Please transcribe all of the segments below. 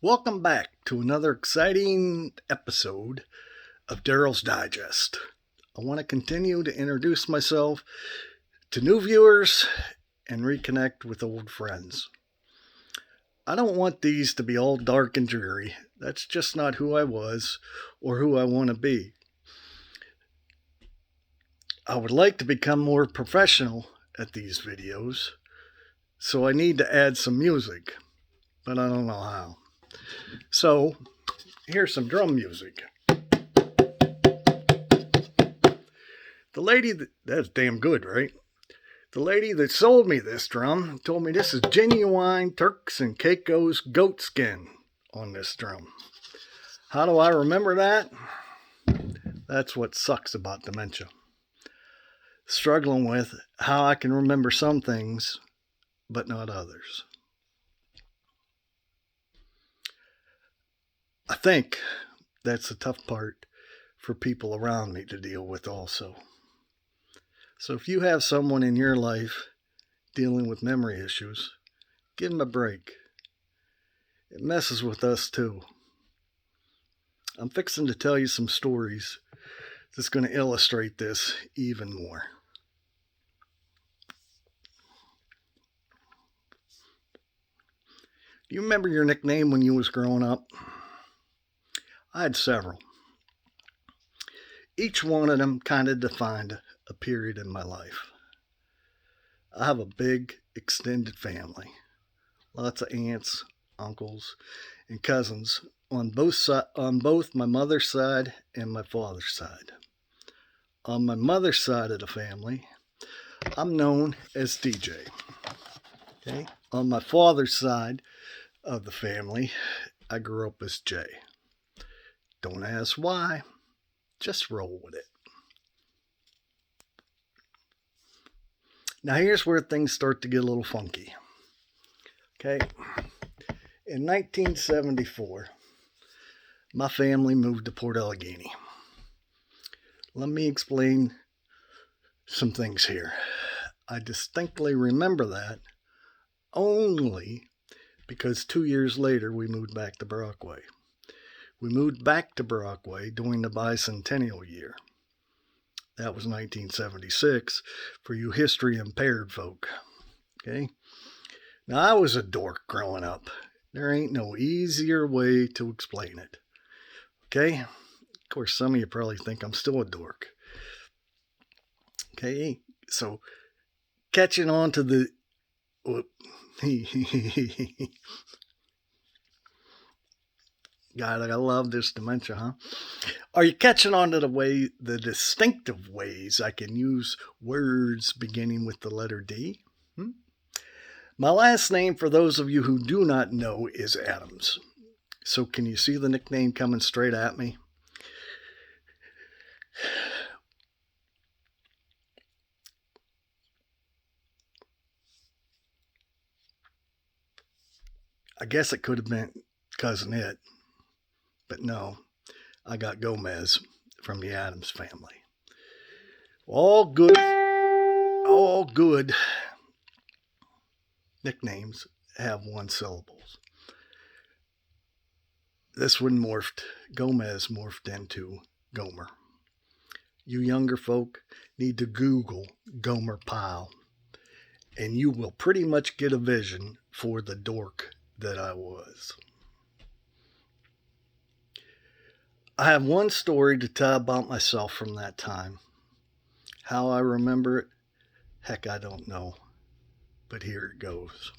Welcome back to another exciting episode of Daryl's Digest. I want to continue to introduce myself to new viewers and reconnect with old friends. I don't want these to be all dark and dreary. That's just not who I was or who I want to be. I would like to become more professional at these videos, so I need to add some music, but I don't know how. So, here's some drum music. That's damn good, right? The lady that sold me this drum told me this is genuine Turks and Caicos goat skin on this drum. How do I remember that? That's what sucks about dementia. Struggling with how I can remember some things, but not others. I think that's the tough part for people around me to deal with also. So if you have someone in your life dealing with memory issues, give them a break. It messes with us too. I'm fixing to tell you some stories that's going to illustrate this even more. Do you remember your nickname when you was growing up? I had several. Each one of them kind of defined a period in my life. I have a big extended family. Lots of aunts, uncles, and cousins on both my mother's side and my father's side. On my mother's side of the family, I'm known as DJ. Okay? On my father's side of the family, I grew up as Jay. Don't ask why, just roll with it. Now here's where things start to get a little funky. Okay? In 1974, my family moved to Port Allegany. Let me explain some things here. I distinctly remember that only because 2 years later we moved back to Brockway. We moved back to Brockway during the bicentennial year. That was 1976 for you history impaired folk. Okay? Now I was a dork growing up. There ain't no easier way to explain it. Okay? Of course, some of you probably think I'm still a dork. Okay? So, catching on to the... God, I love this dementia, huh? Are you catching on to the distinctive ways I can use words beginning with the letter D? My last name, for those of you who do not know, is Adams. So can you see the nickname coming straight at me? I guess it could have been Cousin It, but no, I got Gomez from the Adams family. All good nicknames have one syllables. This one Gomez morphed into Gomer. You younger folk need to Google Gomer Pyle, and you will pretty much get a vision for the dork that I was. I have one story to tell about myself from that time. How I remember it, heck, I don't know. But here it goes.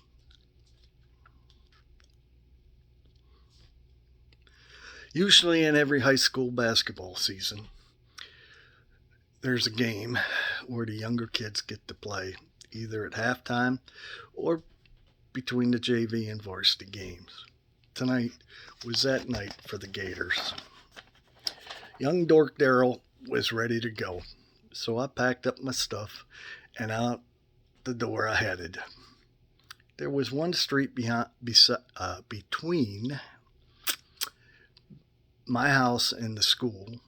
Usually in every high school basketball season, there's a game where the younger kids get to play, either at halftime or between the JV and varsity games. Tonight was that night for the Gators. Young Dork Daryl was ready to go, so I packed up my stuff and out the door I headed. There was one street between my house and the school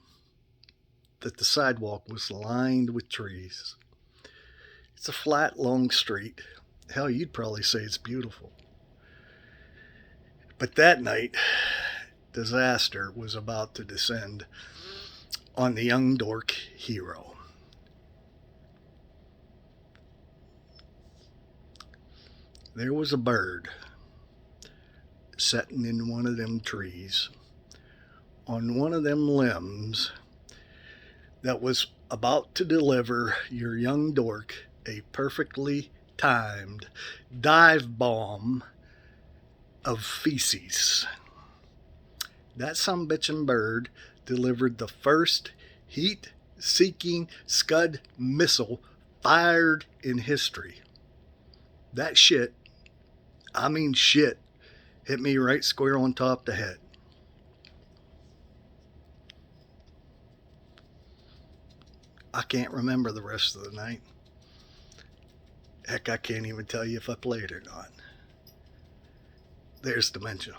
that the sidewalk was lined with trees. It's a flat, long street. Hell, you'd probably say it's beautiful. But that night, disaster was about to descend on the young dork hero. There was a bird setting in one of them trees on one of them limbs that was about to deliver your young dork a perfectly timed dive bomb of feces. That sumbitchin' bird delivered the first heat-seeking Scud missile fired in history. That shit, I mean shit, hit me right square on top of the head. I can't remember the rest of the night. Heck, I can't even tell you if I played or not. There's dementia.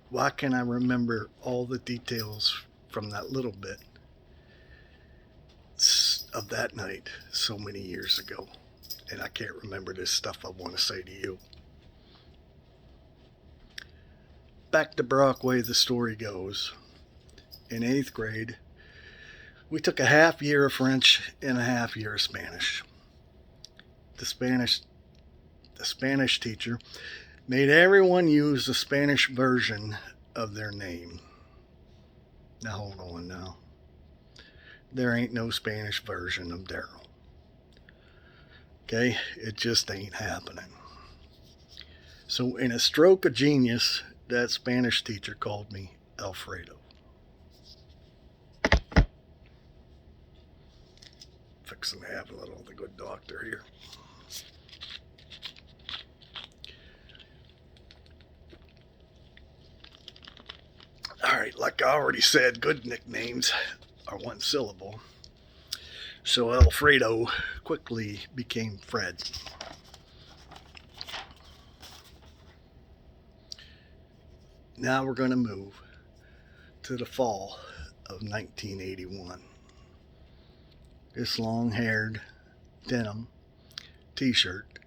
Why can't I remember all the details from that little bit of that night so many years ago? And I can't remember this stuff I want to say to you. Back to Brockway, the story goes. In 8th grade, we took a half year of French and a half year of Spanish. The Spanish teacher made everyone use the Spanish version of their name. Now hold on now. There ain't no Spanish version of Daryl. Okay? It just ain't happening. So in a stroke of genius, that Spanish teacher called me Alfredo. Fixing to have a little of the good doctor here. Alright, like I already said, good nicknames are one syllable. So Alfredo quickly became Fred. Now we're going to move to the fall of 1981. This long-haired, denim, t-shirt,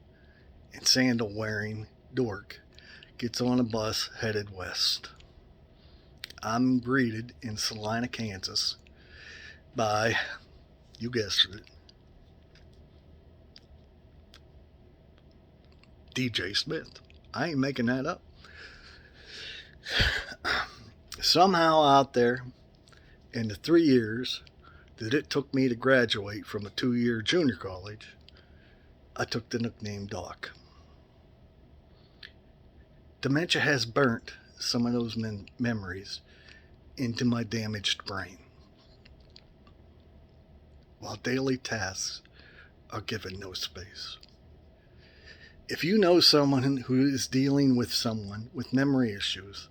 and sandal-wearing dork gets on a bus headed west. I'm greeted in Salina, Kansas by, you guessed it, DJ Smith. I ain't making that up. Somehow out there, in the 3 years that it took me to graduate from a 2-year junior college, I took the nickname Doc. Dementia has burnt some of those memories into my damaged brain, while daily tasks are given no space. If you know someone who is dealing with someone with memory issues,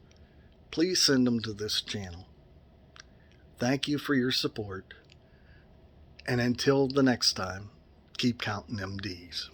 please send them to this channel. Thank you for your support, and until the next time, keep counting them D's.